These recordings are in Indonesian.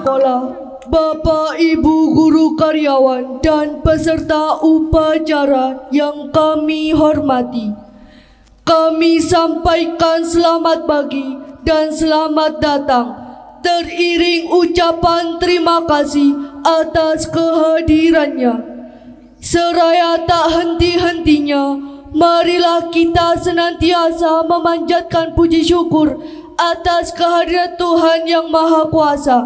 seolah, Bapak Ibu guru karyawan dan peserta upacara yang kami hormati. Kami sampaikan selamat pagi dan selamat datang, teriring ucapan terima kasih atas kehadirannya. Seraya tak henti-hentinya, marilah kita senantiasa memanjatkan puji syukur atas kehadiran Tuhan Yang Maha Kuasa,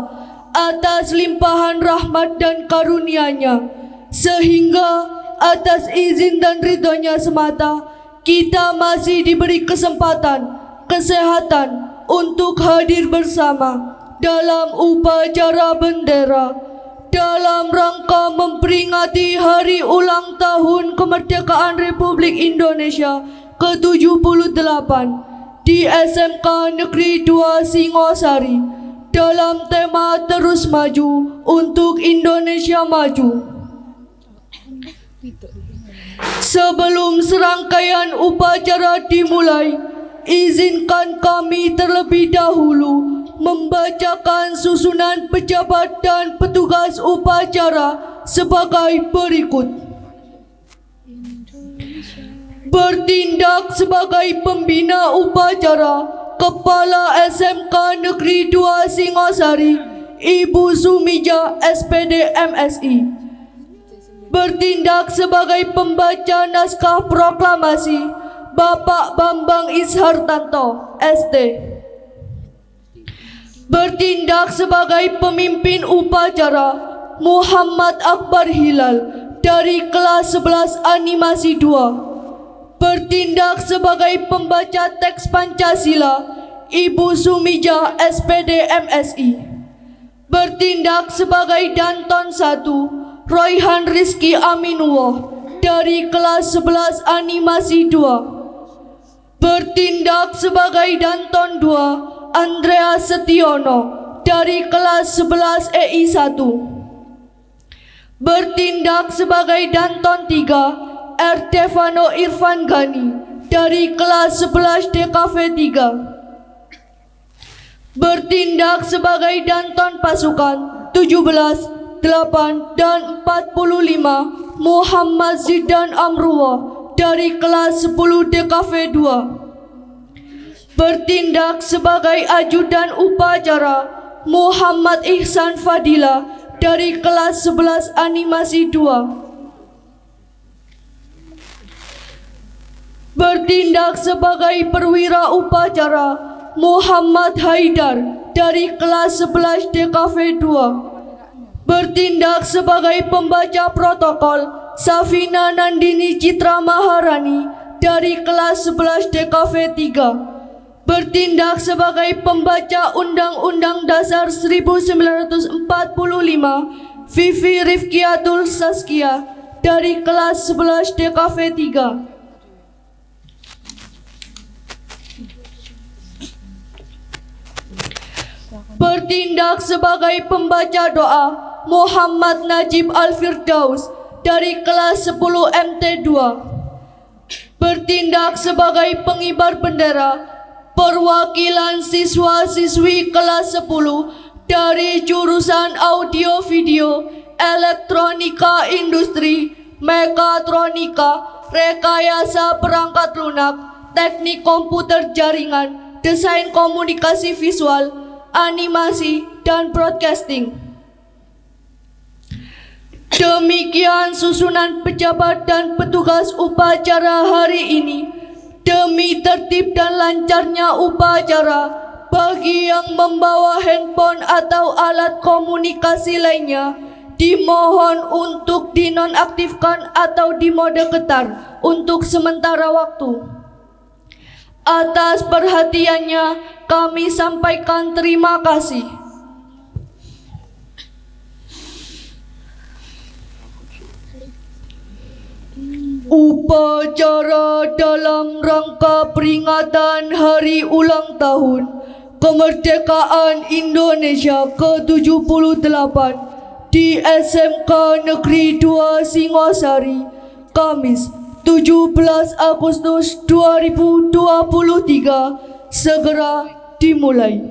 atas limpahan rahmat dan karunia-Nya, sehingga atas izin dan ridhonya semata kita masih diberi kesempatan, kesehatan untuk hadir bersama dalam upacara bendera dalam rangka memperingati hari ulang tahun kemerdekaan Republik Indonesia ke-78 di SMK Negeri 2 Singosari dalam tema Terus Maju untuk Indonesia Maju. Sebelum serangkaian upacara dimulai, izinkan kami terlebih dahulu membacakan susunan pejabat dan petugas upacara sebagai berikut. Bertindak sebagai pembina upacara, Kepala SMK Negeri 2 Singosari, Ibu Sumija SPD MSI. Bertindak sebagai pembaca naskah proklamasi, Bapak Bambang Ishartanto ST. Bertindak sebagai pemimpin upacara, Muhammad Akbar Hilal dari kelas 11 animasi 2. Bertindak sebagai pembaca teks Pancasila, Ibu Sumija SPD MSI. Bertindak sebagai Danton 1, Royhan Rizky Aminullah dari kelas 11 animasi 2. Bertindak sebagai Danton 2, Andrea Setiono dari kelas 11 EI 1. Bertindak sebagai Danton 3, Ertevano Irfan Gani dari kelas 11 DKV 3. Bertindak sebagai Danton pasukan 17, 8, dan 45, Muhammad Zidan Amrullah dari kelas 10 DKV 2. Bertindak sebagai ajudan upacara, Muhammad Ihsan Fadila dari kelas 11 animasi 2. Bertindak sebagai perwira upacara, Muhammad Haidar dari kelas 11 DKV 2. Bertindak sebagai pembaca protokol, Safina Nandini Citra Maharani dari kelas 11 DKV 3. Bertindak sebagai pembaca Undang-Undang Dasar 1945, Vivi Rifkiatul Saskia dari kelas 11 DKV 3. Bertindak sebagai pembaca doa, Muhammad Najib Al-Firdaus dari kelas 10 MT2. Bertindak sebagai pengibar bendera, perwakilan siswa-siswi kelas 10 dari jurusan Audio Video, Elektronika Industri, Mekatronika, Rekayasa Perangkat Lunak, Teknik Komputer Jaringan, Desain Komunikasi Visual, Animasi, dan Broadcasting. Demikian susunan pejabat dan petugas upacara hari ini. Demi tertib dan lancarnya upacara, bagi yang membawa handphone atau alat komunikasi lainnya, dimohon untuk dinonaktifkan atau di mode getar untuk sementara waktu. Atas perhatiannya, kami sampaikan terima kasih. Upacara dalam rangka peringatan Hari Ulang Tahun Kemerdekaan Indonesia ke-78 di SMK Negeri 2 Singosari, Kamis 17 Agustus 2023 segera dimulai.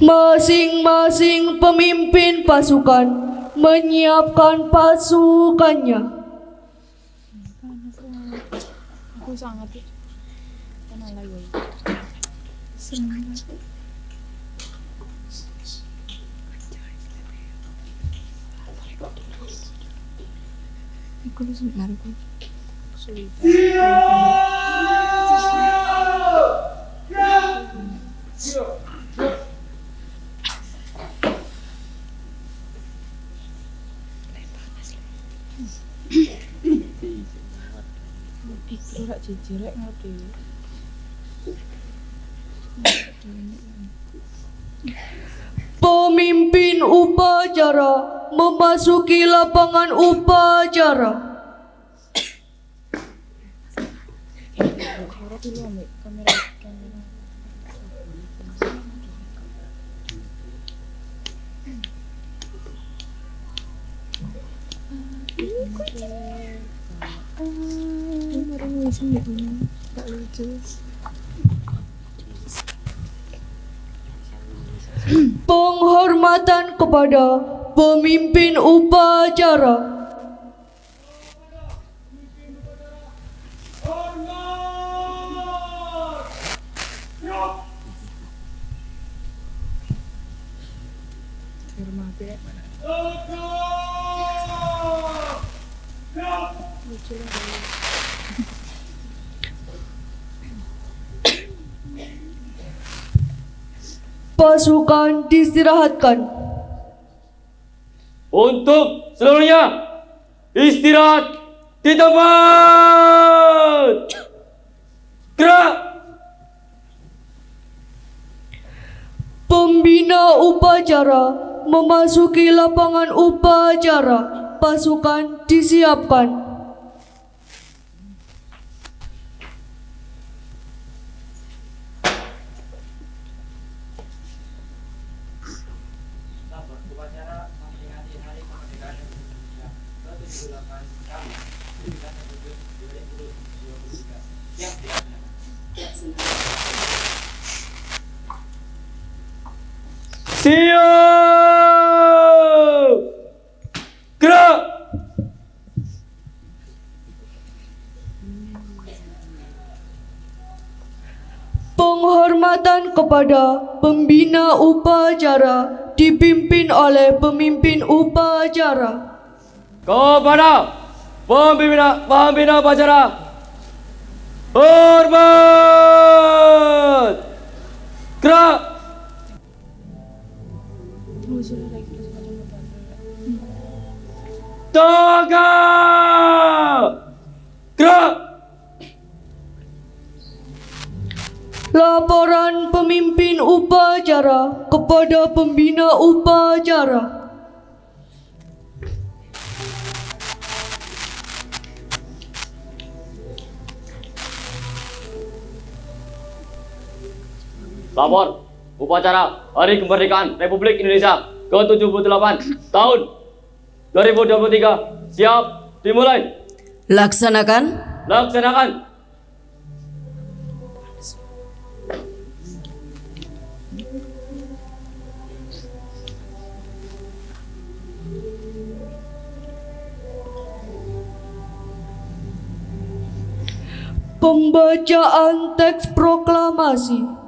Masing-masing pemimpin pasukan menyiapkan pasukannya. Aku sangat kenal lagi. Aku sebentar aku sulit. Itu rak jijirek ngerti. Pemimpin upacara memasuki lapangan upacara. Kamera dulu ambil kamera. Kemarin ngisi gitu, tak lucu. Penghormatan kepada pemimpin upacara. Hormati ya. Lucu lah. Pasukan diistirahatkan. Untuk seluruhnya istirahat di tempat. Gerak. Pembina upacara memasuki lapangan upacara. Pasukan disiapkan. Siap. Gerak. Penghormatan kepada pembina upacara dipimpin oleh pemimpin upacara. Kepada pembina upacara. Hormat. Gerak. Lucu lah lagi lucu macam apa? Toga. Gerak. Laporan pemimpin upacara kepada pembina upacara. Lapor upacara Hari Kemerdekaan Republik Indonesia ke-78 tahun 2023 siap dimulai. Laksanakan. Laksanakan. Pembacaan teks proklamasi.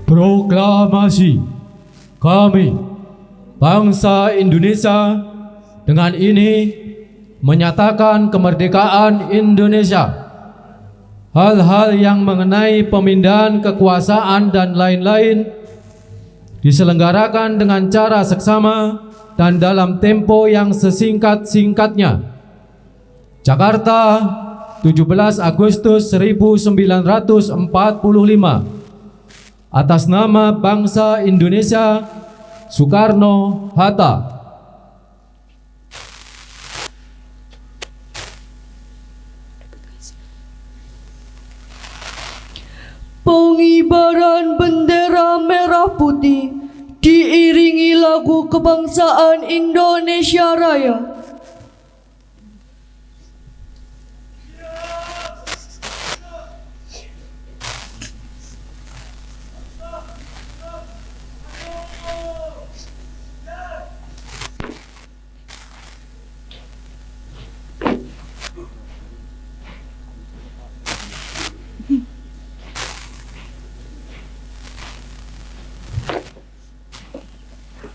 Proklamasi kami, bangsa Indonesia, dengan ini menyatakan kemerdekaan Indonesia. Hal-hal yang mengenai pemindahan kekuasaan dan lain-lain diselenggarakan dengan cara seksama dan dalam tempo yang sesingkat-singkatnya. Jakarta, 17 Agustus 1945. Atas nama bangsa Indonesia, Soekarno-Hatta. Pengibaran bendera merah putih diiringi lagu kebangsaan Indonesia Raya.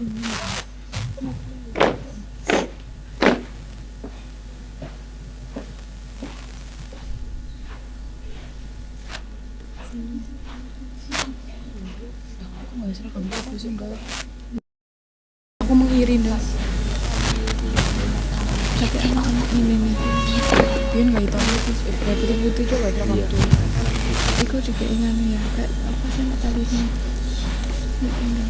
Aku nggak seragam bagus enggak. Aku mengiring dah. Tapi anak-anak ini nih, dia nggak hitam putih coba seragam tuh. Aku juga ingat ya, kayak apa sih nak talinya? Pakainya.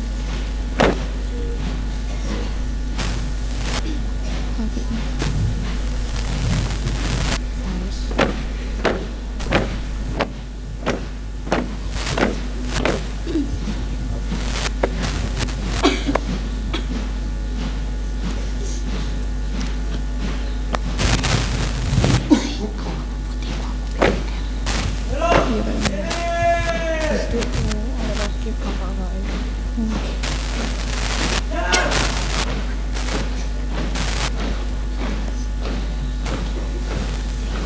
Iya kayaknya. Itu ada basket kakak-kakak itu.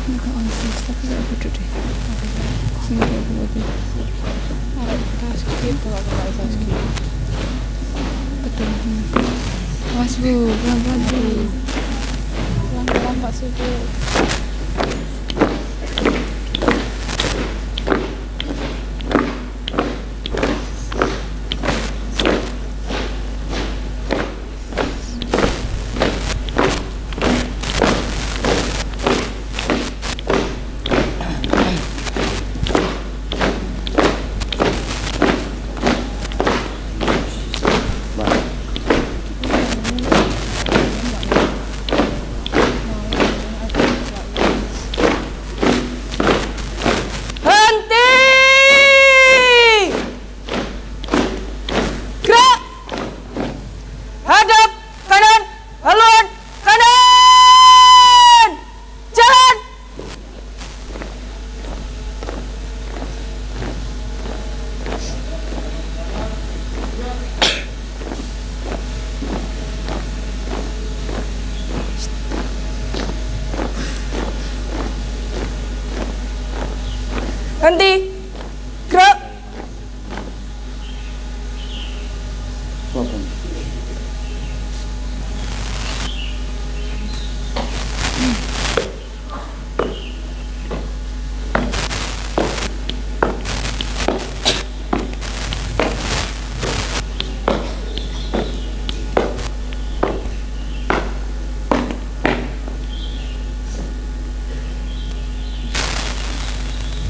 Enggak ansis, tapi gak bodoh deh. Sini kayak bodoh. Ada basket kalau pakai basket. Betul. Awas bu, pelan-pelan bu. Pelan-pelan Pak Suku. Henti. Gerak.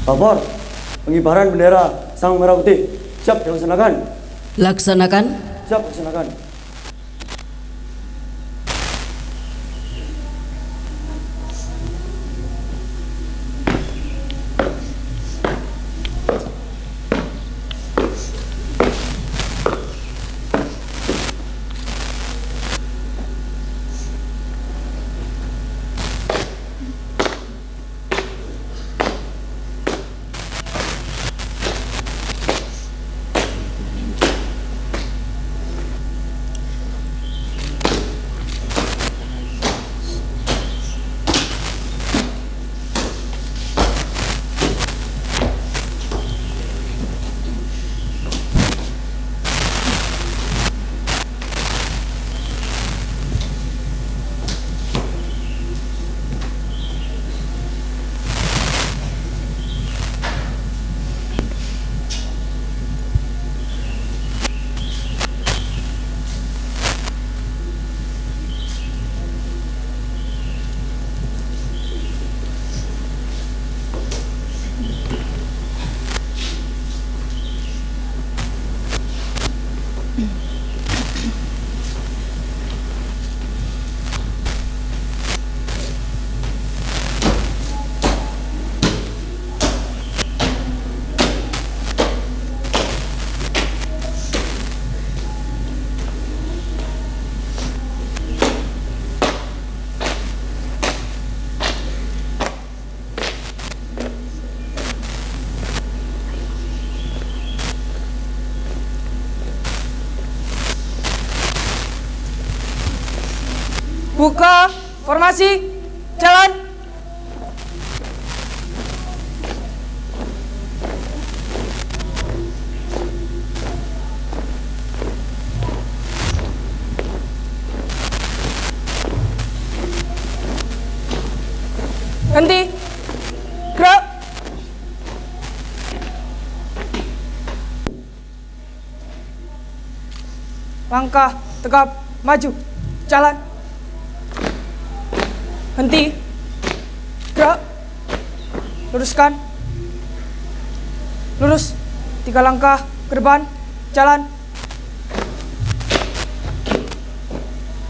Lapor, pengibaran bendera sang merah putih. Siap dilaksanakan. Laksanakan. Siap dilaksanakan. Buka, formasi, jalan. henti, gerak. Langkah, tegap, maju, jalan. Henti, gerak, luruskan, lurus, 3 langkah ke depan, jalan.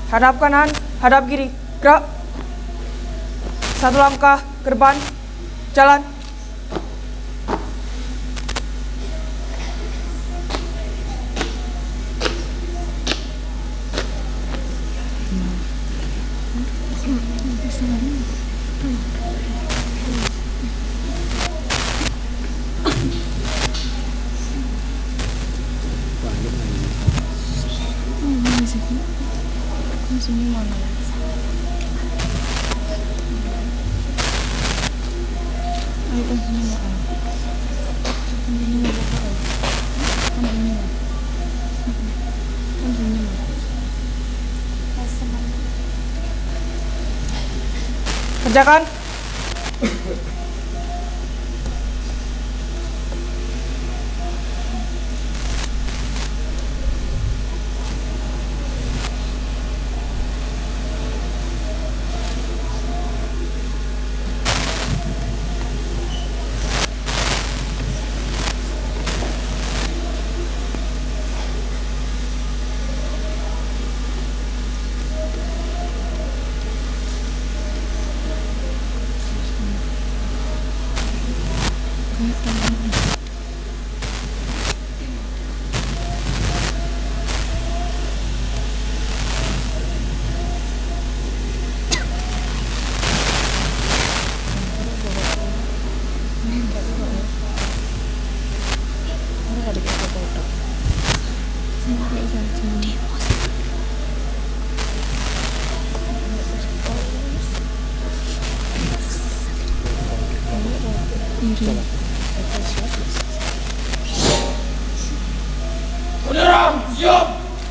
Hadap kanan, hadap kiri, gerak. 1 langkah ke depan, jalan. Kerjakan.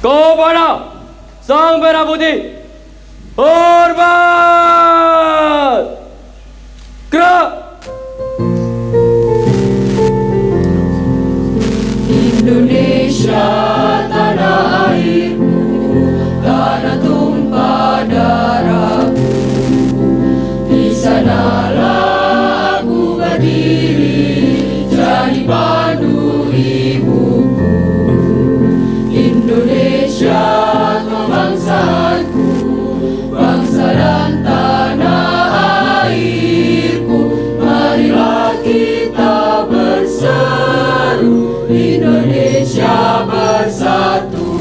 Kepada Sang Merah Putih, hormat! Gerak! Indonesia tanah airku, tanah tumpah darahku. Di sanalah aku berdiri, jadi pandu ibuku. Indonesia kebangsaanku, bangsa dan tanah airku. Marilah kita berseru, Indonesia bersatu.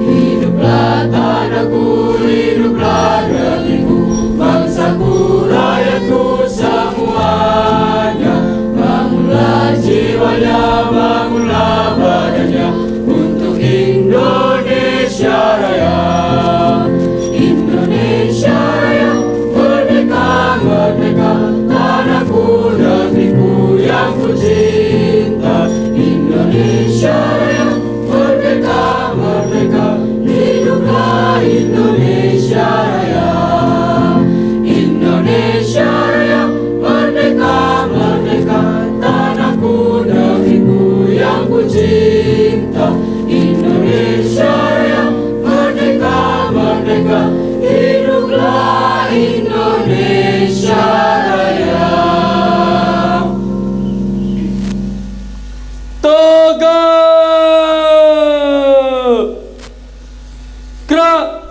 Hiduplah tanahku, hiduplah negeriku, bangsaku, rakyatku semuanya. Bangunlah jiwanya, bangunlah badannya untuk Indonesia Raya. Indonesia Raya, merdeka, merdeka, tanahku, negeriku yang ku cinta. Indonesia Raya, merdeka, merdeka, hiduplah Indonesia Raya. Indonesia Raya, merdeka, merdeka, tanahku, negeriku yang ku cinta. Indonesia Raya, merdeka, merdeka, hiduplah Indonesia Raya. Tegak! Gerak!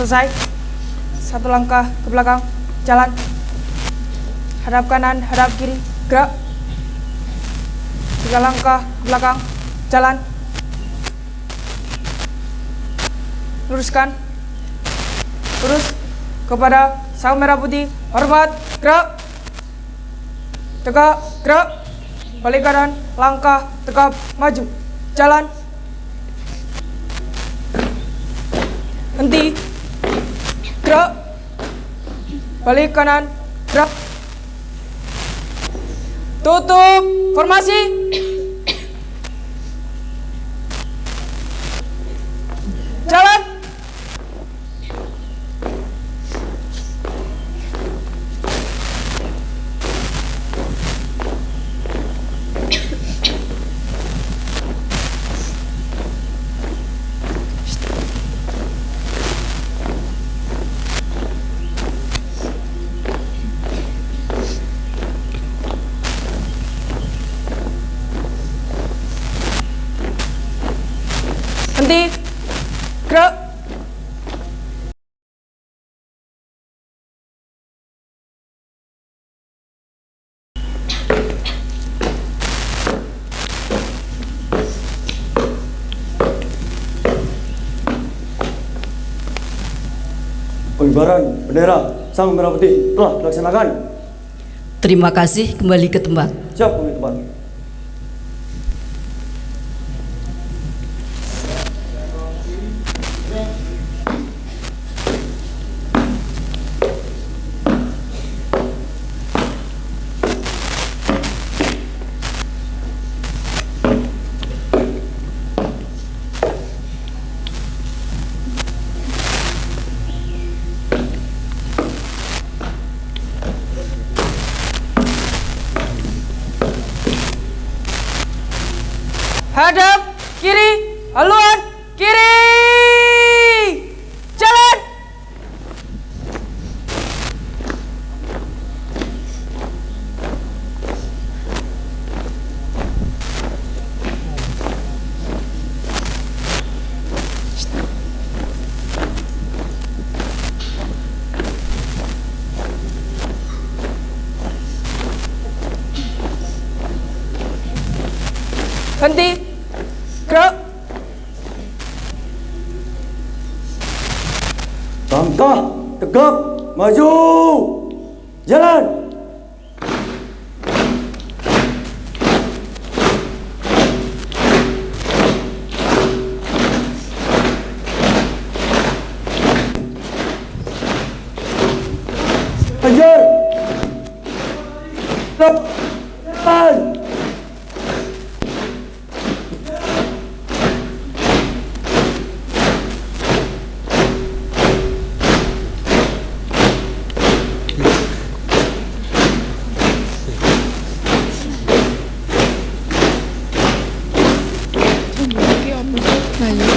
Selesai. 1 langkah ke belakang, jalan. Hadap kanan, hadap kiri, gerak. 3 langkah ke belakang, jalan. Luruskan, lurus kepada Sang Merah Putih, hormat, gerak. Tegak, gerak. Balik kanan, langkah, tegap, maju, jalan. Henti, gerak. Balik kanan, gerak. Tutup, formasi. Jalan. Henti, gerak. Pengibaran bendera Sang Merah Putih telah dilaksanakan. Terima kasih, kembali ke tempat. Siap, kembali tempat. Hadap kiri, haluan kiri. Jalan. Henti, gerak. Langkah tegap, maju, jalan. Hajar. Stop. Jalan. Iki apa sih? Bayu.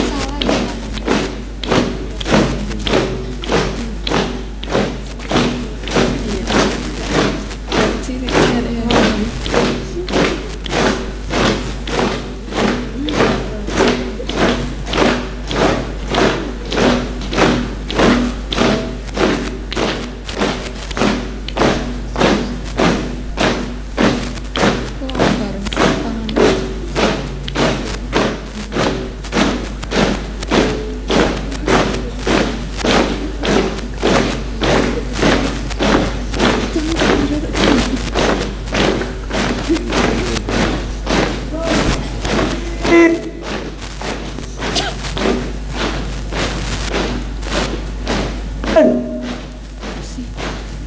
Sini ada ya. Bareng sih tangan.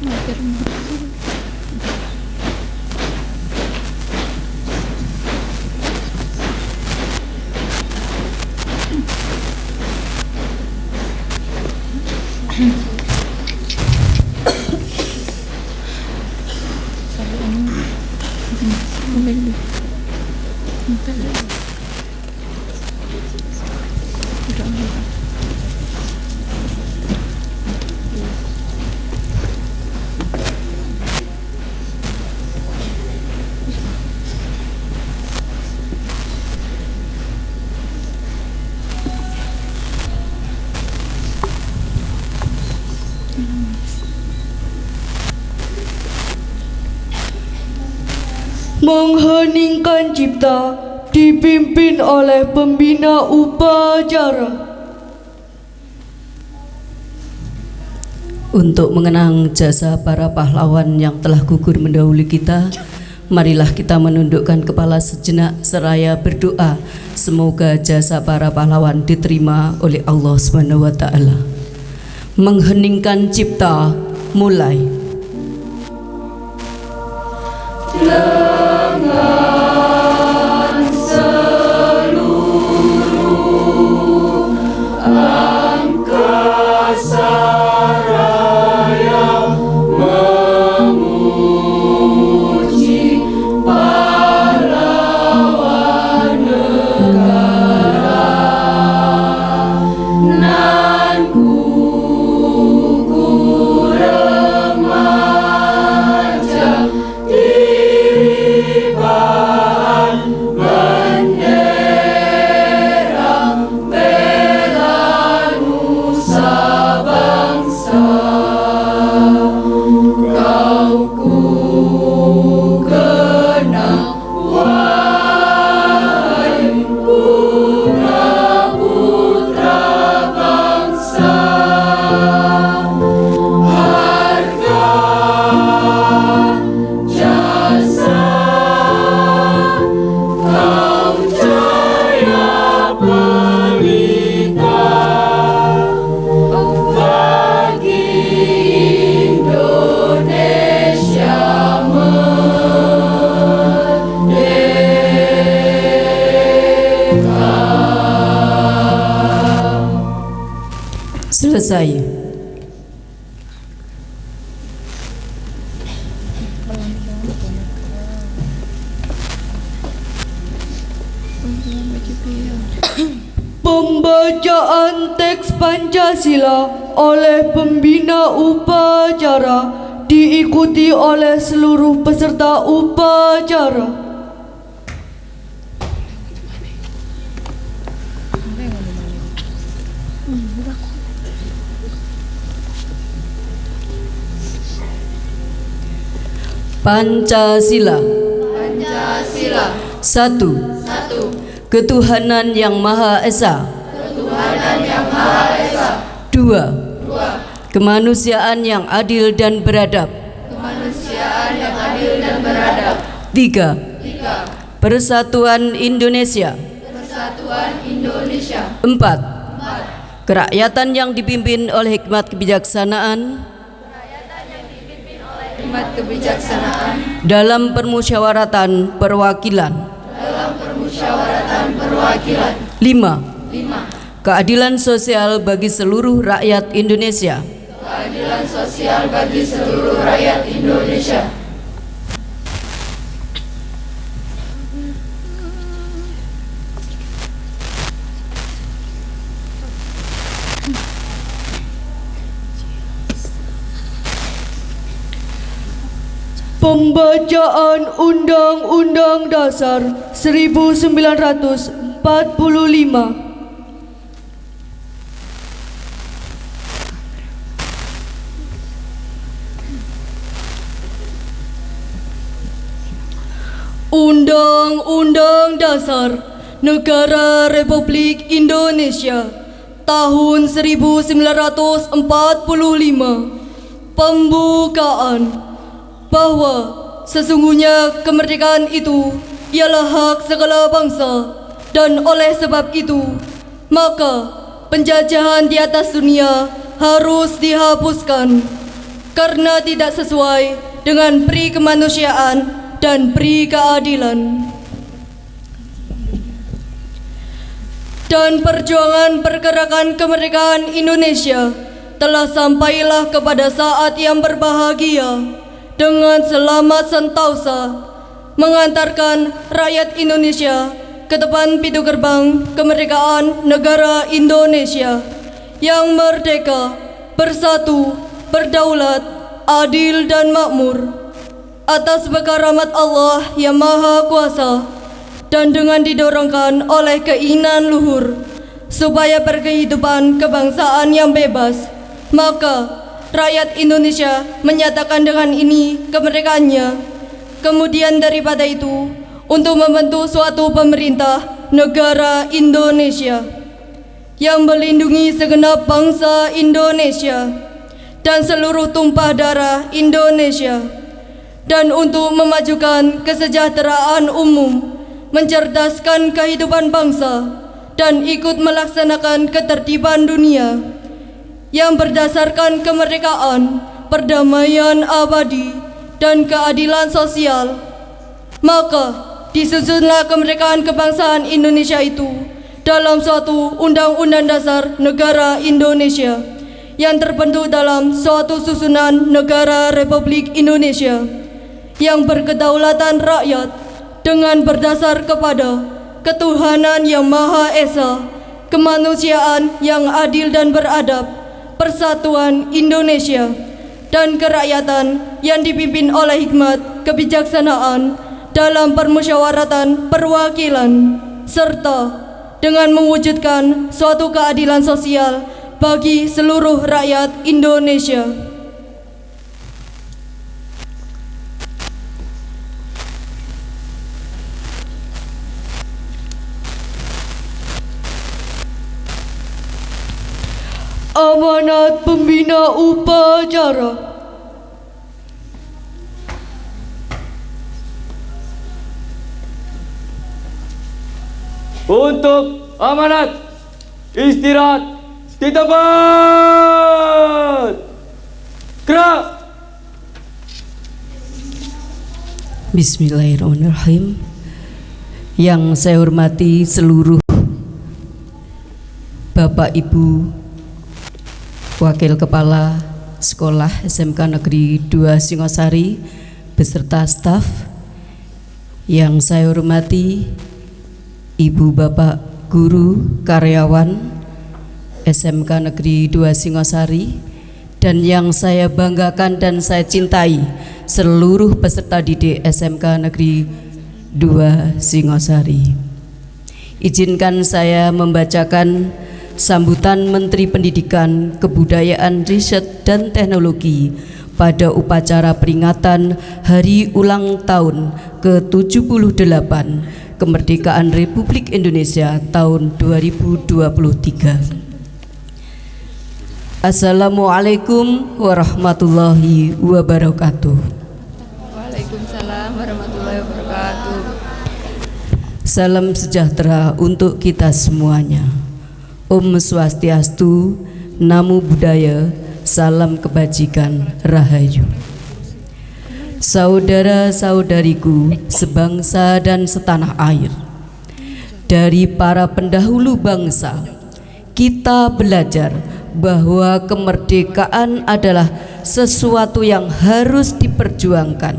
Mager banget. Mengheningkan cipta dipimpin oleh pembina upacara. Untuk mengenang jasa para pahlawan yang telah gugur mendahului kita, marilah kita menundukkan kepala sejenak seraya berdoa semoga jasa para pahlawan diterima oleh Allah Subhanahu wa taala. Mengheningkan cipta, mulai. Selesai. Pembacaan teks Pancasila oleh pembina upacara diikuti oleh seluruh peserta upacara. Pancasila. Pancasila. 1. Ketuhanan yang Maha Esa. Ketuhanan yang Maha Esa. 2. Kemanusiaan yang adil dan beradab. Kemanusiaan yang adil dan beradab. 3. Persatuan Indonesia. Persatuan Indonesia. 4. Kerakyatan yang dipimpin oleh hikmat kebijaksanaan. Dalam permusyawaratan perwakilan. 5. Keadilan sosial bagi seluruh rakyat Indonesia. Keadilan sosial bagi seluruh rakyat Indonesia. Pembacaan Undang-Undang Dasar 1945. Undang-Undang Dasar Negara Republik Indonesia tahun 1945. Pembukaan. Bahwa sesungguhnya kemerdekaan itu ialah hak segala bangsa, dan oleh sebab itu maka penjajahan di atas dunia harus dihapuskan karena tidak sesuai dengan peri kemanusiaan dan peri keadilan. Dan perjuangan pergerakan kemerdekaan Indonesia telah sampailah kepada saat yang berbahagia dengan selamat sentosa mengantarkan rakyat Indonesia ke depan pintu gerbang kemerdekaan negara Indonesia yang merdeka, bersatu, berdaulat, adil dan makmur atas berkat rahmat Allah yang Maha Kuasa dan dengan didorongkan oleh keinginan luhur supaya berkehidupan kebangsaan yang bebas, maka rakyat Indonesia menyatakan dengan ini kemerdekaannya. Kemudian daripada itu, untuk membentuk suatu pemerintah negara Indonesia yang melindungi segenap bangsa Indonesia dan seluruh tumpah darah Indonesia dan untuk memajukan kesejahteraan umum, mencerdaskan kehidupan bangsa, dan ikut melaksanakan ketertiban dunia yang berdasarkan kemerdekaan, perdamaian abadi, dan keadilan sosial. Maka disusunlah kemerdekaan kebangsaan Indonesia itu dalam suatu Undang-Undang Dasar Negara Indonesia yang terbentuk dalam suatu susunan negara Republik Indonesia yang berkedaulatan rakyat dengan berdasar kepada ketuhanan yang Maha Esa, kemanusiaan yang adil dan beradab, persatuan Indonesia, dan kerakyatan yang dipimpin oleh hikmat kebijaksanaan dalam permusyawaratan perwakilan, serta dengan mewujudkan suatu keadilan sosial bagi seluruh rakyat Indonesia. Amanat pembina upacara. Untuk amanat istirahat di tempat. Gerak. Bismillahirrahmanirrahim. Yang saya hormati seluruh Bapak Ibu Wakil Kepala Sekolah SMK Negeri 2 Singosari beserta staf. Yang saya hormati Ibu Bapak Guru Karyawan SMK Negeri 2 Singosari, dan yang saya banggakan dan saya cintai seluruh peserta didik SMK Negeri 2 Singosari. Izinkan saya membacakan sambutan Menteri Pendidikan, Kebudayaan, Riset, dan Teknologi pada upacara peringatan Hari Ulang Tahun ke-78 Kemerdekaan Republik Indonesia tahun 2023. Assalamualaikum warahmatullahi wabarakatuh. Waalaikumsalam warahmatullahi wabarakatuh. Salam sejahtera untuk kita semuanya. Om Swastiastu, Namo Buddhaya, salam kebajikan, Rahayu. Saudara-saudariku sebangsa dan setanah air, dari para pendahulu bangsa kita belajar bahwa kemerdekaan adalah sesuatu yang harus diperjuangkan.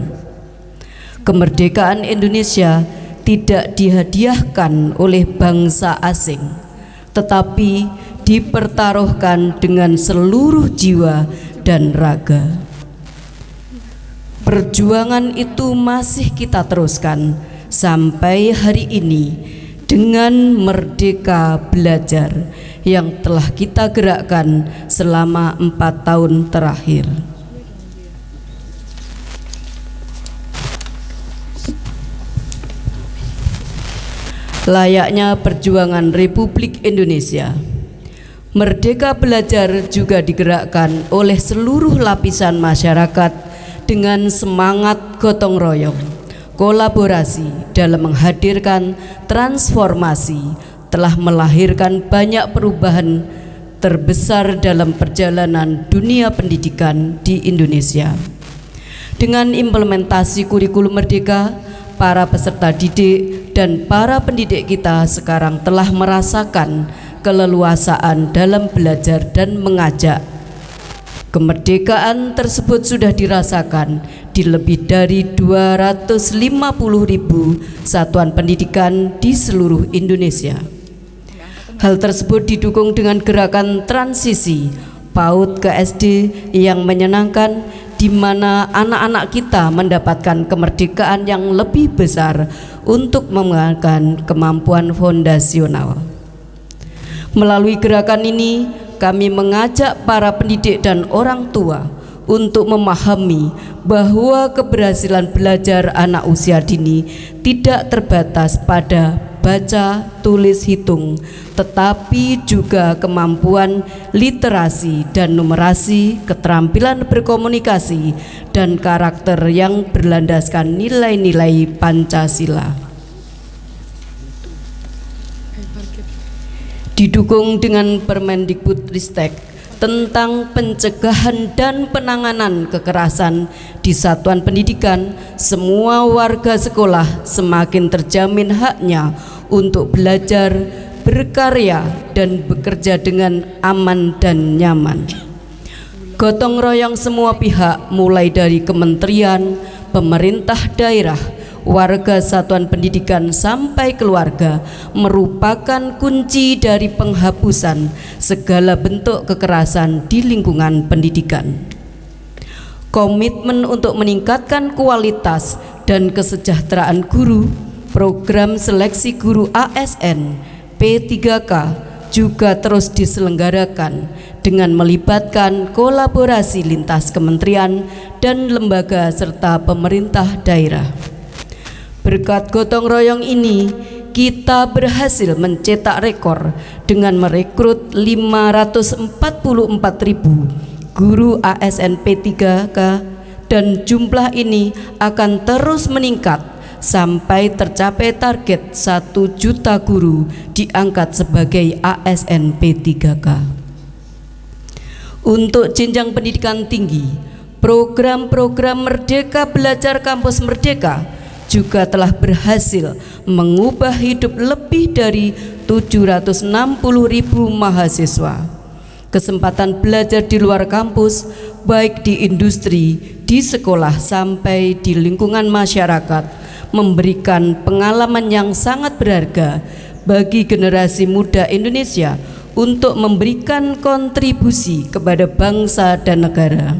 Kemerdekaan Indonesia tidak dihadiahkan oleh bangsa asing, tetapi dipertaruhkan dengan seluruh jiwa dan raga. Perjuangan itu masih kita teruskan sampai hari ini dengan Merdeka Belajar yang telah kita gerakkan selama 4 tahun terakhir. Layaknya perjuangan Republik Indonesia, Merdeka Belajar juga digerakkan oleh seluruh lapisan masyarakat dengan semangat gotong royong, kolaborasi dalam menghadirkan transformasi, telah melahirkan banyak perubahan terbesar dalam perjalanan dunia pendidikan di Indonesia. Dengan implementasi kurikulum merdeka, para peserta didik dan para pendidik kita sekarang telah merasakan keleluasaan dalam belajar dan mengajak. Kemerdekaan tersebut sudah dirasakan di lebih dari 250.000 satuan pendidikan di seluruh Indonesia. Hal tersebut didukung dengan gerakan transisi PAUD ke SD yang menyenangkan, di mana anak-anak kita mendapatkan kemerdekaan yang lebih besar untuk mengembangkan kemampuan fondasional. Melalui gerakan ini, kami mengajak para pendidik dan orang tua untuk memahami bahwa keberhasilan belajar anak usia dini tidak terbatas pada baca, tulis, hitung, tetapi juga kemampuan literasi dan numerasi, keterampilan berkomunikasi, dan karakter yang berlandaskan nilai-nilai Pancasila. Didukung dengan Permendikbudristek tentang pencegahan dan penanganan kekerasan di satuan pendidikan, semua warga sekolah semakin terjamin haknya untuk belajar, berkarya, dan bekerja dengan aman dan nyaman. Gotong royong semua pihak mulai dari kementerian, pemerintah daerah, warga satuan pendidikan sampai keluarga merupakan kunci dari penghapusan segala bentuk kekerasan di lingkungan pendidikan. Komitmen untuk meningkatkan kualitas dan kesejahteraan guru, program seleksi guru ASN P3K juga terus diselenggarakan dengan melibatkan kolaborasi lintas kementerian dan lembaga serta pemerintah daerah. Berkat gotong royong ini, kita berhasil mencetak rekor dengan merekrut 544.000 guru ASN P3K, dan jumlah ini akan terus meningkat sampai tercapai target 1 juta guru diangkat sebagai ASN P3K. Untuk jenjang pendidikan tinggi, program-program Merdeka Belajar Kampus Merdeka juga telah berhasil mengubah hidup lebih dari 760.000 mahasiswa. Kesempatan belajar di luar kampus, baik di industri, di sekolah, sampai di lingkungan masyarakat, memberikan pengalaman yang sangat berharga bagi generasi muda Indonesia untuk memberikan kontribusi kepada bangsa dan negara.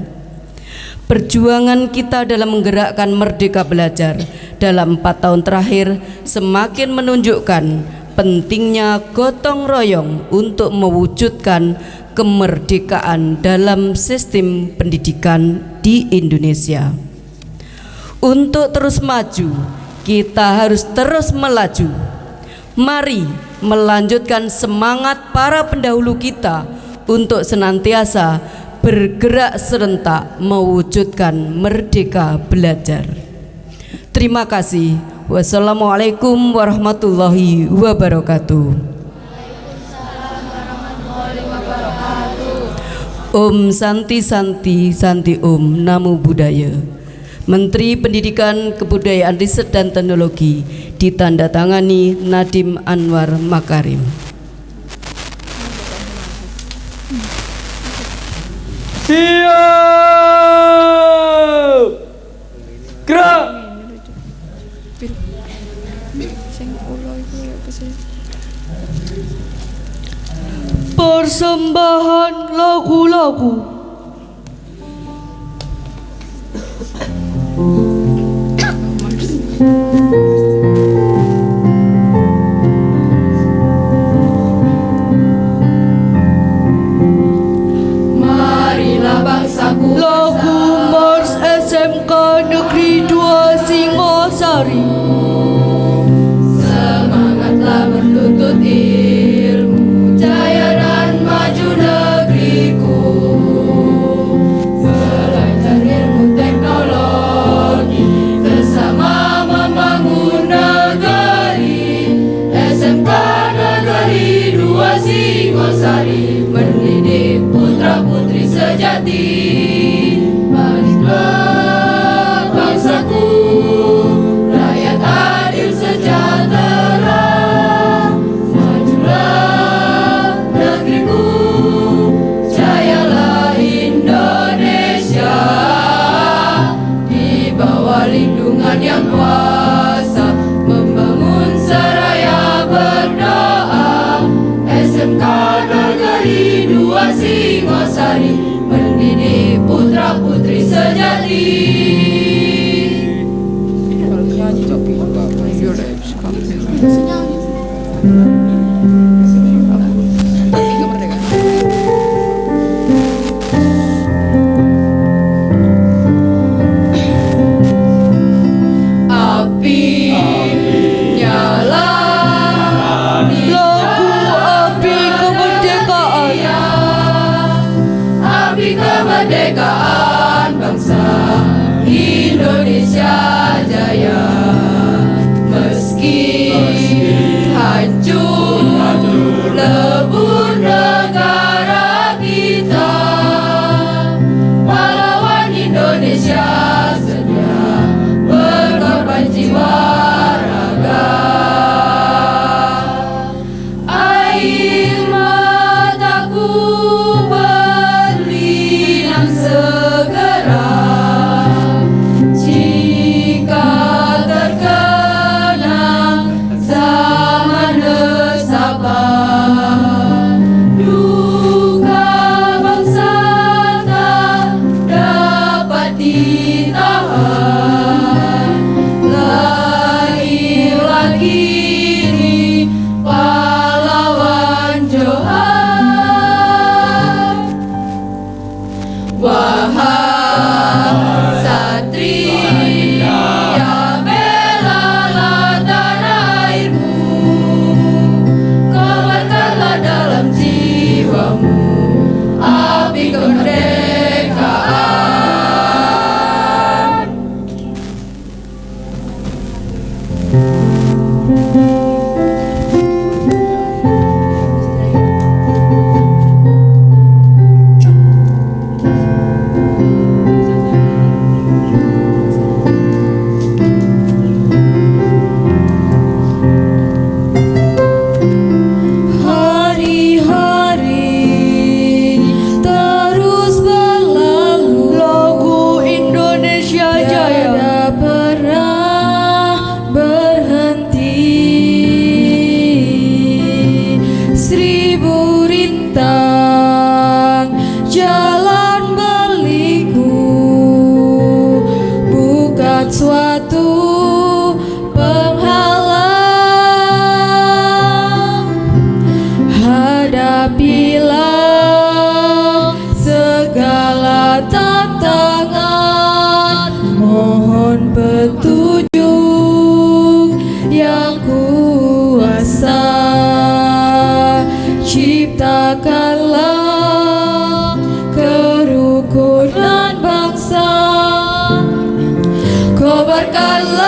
Perjuangan kita dalam menggerakkan Merdeka Belajar dalam 4 tahun terakhir semakin menunjukkan pentingnya gotong royong untuk mewujudkan kemerdekaan dalam sistem pendidikan di Indonesia. Untuk terus maju, kita harus terus melaju. Mari melanjutkan semangat para pendahulu kita untuk senantiasa bergerak serentak mewujudkan Merdeka Belajar. Terima kasih. Wassalamualaikum warahmatullahi wabarakatuh. Om Santi Santi Santi Om Namo Buddhaya. Menteri Pendidikan, Kebudayaan, Riset dan Teknologi ditandatangani Nadiem Anwar Makarim. Siap! Gerak! Persembahan lagu-lagu. Marilah bangsaku, Lagu Mars SMK Negeri 2 Singosari. semangatlah berlutut ilmu, jaya dan maju negeriku. Belajar ilmu teknologi, bersama membangun negeri. SMK Negeri 2 Singosari mendidik putra putri sejati. Baiklah bangsaku, rakyat adil sejahtera. Majulah negeriku, jayalah Indonesia. Di bawah lindungan yang kuasa, membangun seraya berdoa. SMK Negeri 2 Singosari mendidik putra putri sejati. Api nyala Indonesia jaya, meski hancur lebur negara kita, pahlawan Indonesia sedia berkorban jiwa raga. Air mataku berlinang segera jika terkenang zaman nestapa. Duka bangsa tak dapat ditahan. Lahirlah kini pahlawan Johan. Wahai satria, belalah tanah airmu, kobarkanlah dalam jiwamu api kemerdekaan. Hari-hari terus berlalu, Lagu Indonesia Jaya tiada pernah berhenti. Seribu rintang jalan berliku, bukan suatu penghalang. Hadapilah segala tantangan, mohon petunjuk yang kuasa. Ciptakanlah kerukunan bangsa, kobarkanlah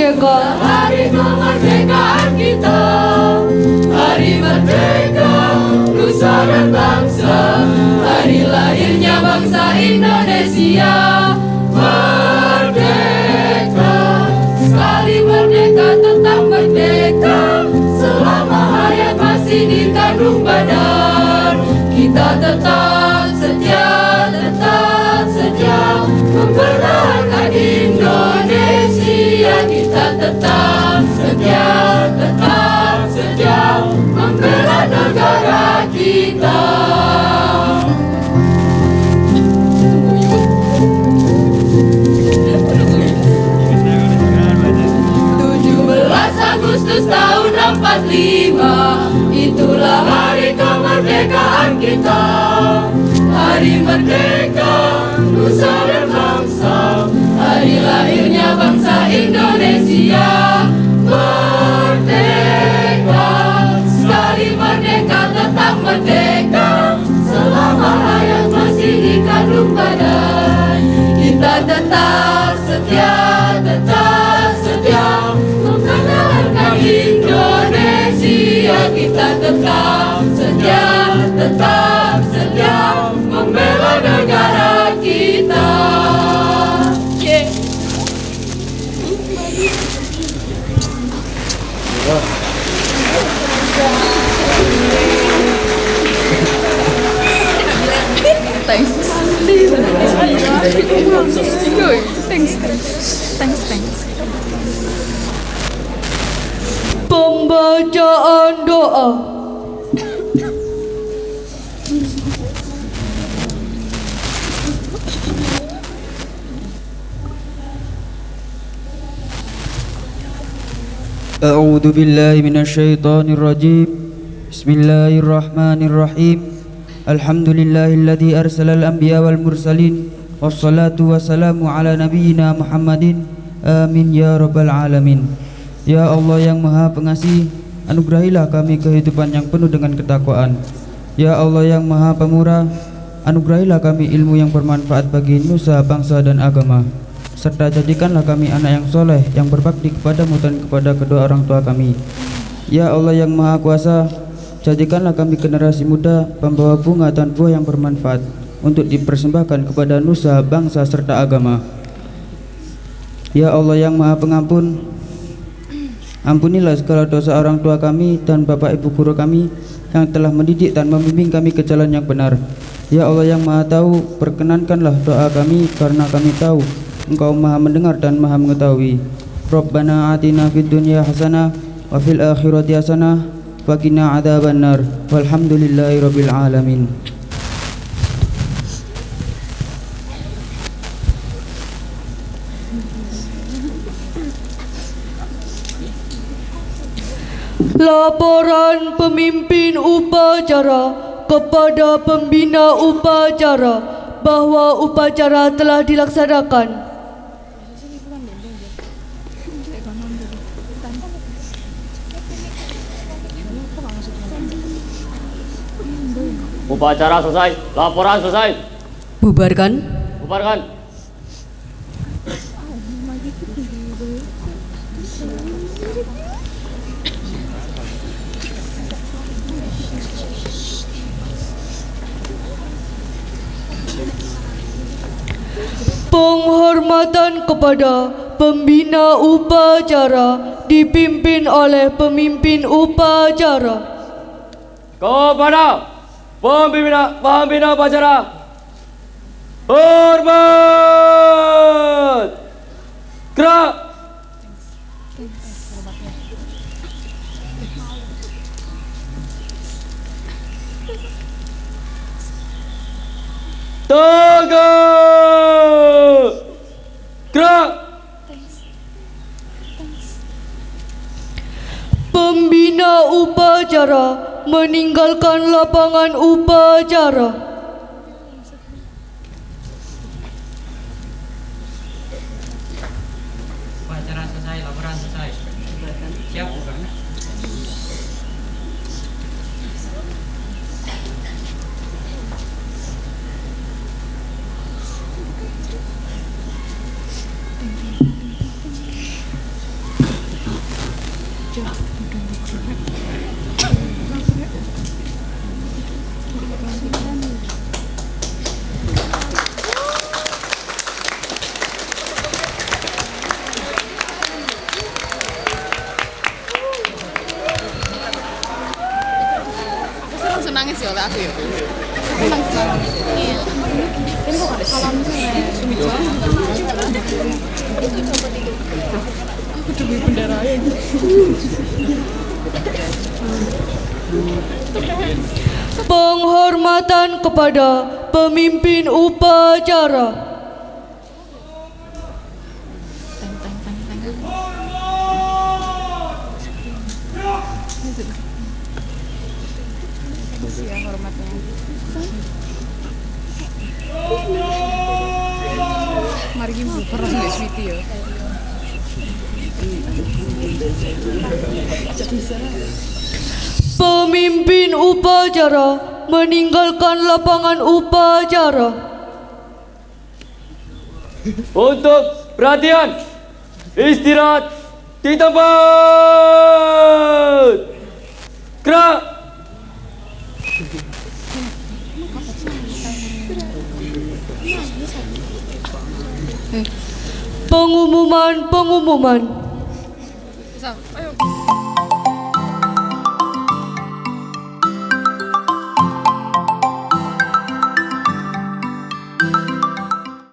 merdeka. Hari kemerdekaan kita, hari merdeka nusa dan bangsa, hari lahirnya bangsa Indonesia. Merdeka, sekali merdeka tetap merdeka, selama hayat masih dikandung badan. Kita tetap setia mempertahankan Indonesia. Kita tetap setia membela negara kita. 17 Agustus tahun 45, itulah hari kemerdekaan kita. Hari merdeka nusa dan bangsa, hari lahirnya bangsa Indonesia. Merdeka, sekali merdeka tetap merdeka, selama hayat masih dikandung badan. Kita tetap setia mempertahankan Indonesia. Kita tetap setia membela negara kita. Yeah. Thanks. Pembacaan doa. A'udzu billahi minasyaitonir rajim. Bismillahirrahmanirrahim. Alhamdulillahilladzi arsalal anbiya wal mursalin, wassalatu wassalamu ala nabiyyina Muhammadin. Amin ya rabbal alamin. Ya Allah yang Maha Pengasih, anugerahilah kami kehidupan yang penuh dengan ketakwaan. Ya Allah yang Maha Pemurah, anugerahilah kami ilmu yang bermanfaat bagi nusa, bangsa dan agama, serta jadikanlah kami anak yang soleh, yang berbakti kepadamu dan kepada kedua orang tua kami. Ya Allah yang Maha Kuasa, jadikanlah kami generasi muda pembawa bunga dan buah yang bermanfaat untuk dipersembahkan kepada nusa, bangsa serta agama. Ya Allah yang Maha Pengampun, ampunilah segala dosa orang tua kami dan bapak ibu guru kami yang telah mendidik dan membimbing kami ke jalan yang benar. Ya Allah yang Maha Tahu, perkenankanlah doa kami karena kami tahu Engkau Maha mendengar dan Maha mengetahui. Rabbana atina fid dunya hasanah wa fil akhirati hasanah wa qina adzabannar. Walhamdulillahirabbil alamin. Laporan pemimpin upacara kepada pembina upacara bahwa upacara telah dilaksanakan. Upacara selesai, laporan selesai. Bubarkan. Bubarkan. Penghormatan kepada pembina upacara dipimpin oleh pemimpin upacara. Kepada pembina upacara, hormat. Gerak. Tegak. Gerak. Pembina upacara meninggalkan lapangan upacara. Upacara selesai, laporan selesai. Siap. aku ya. Senang sekali. Iya. Ini kok ada salam semua. Aku coba bendera ya. Penghormatan kepada pemimpin upacara. Ya hormatnya. Mari kita pernah nggak sweetie ya. Pemimpin upacara meninggalkan lapangan upacara. Untuk perhatian, istirahat di tempat. Gerak. Pengumuman. Ayo.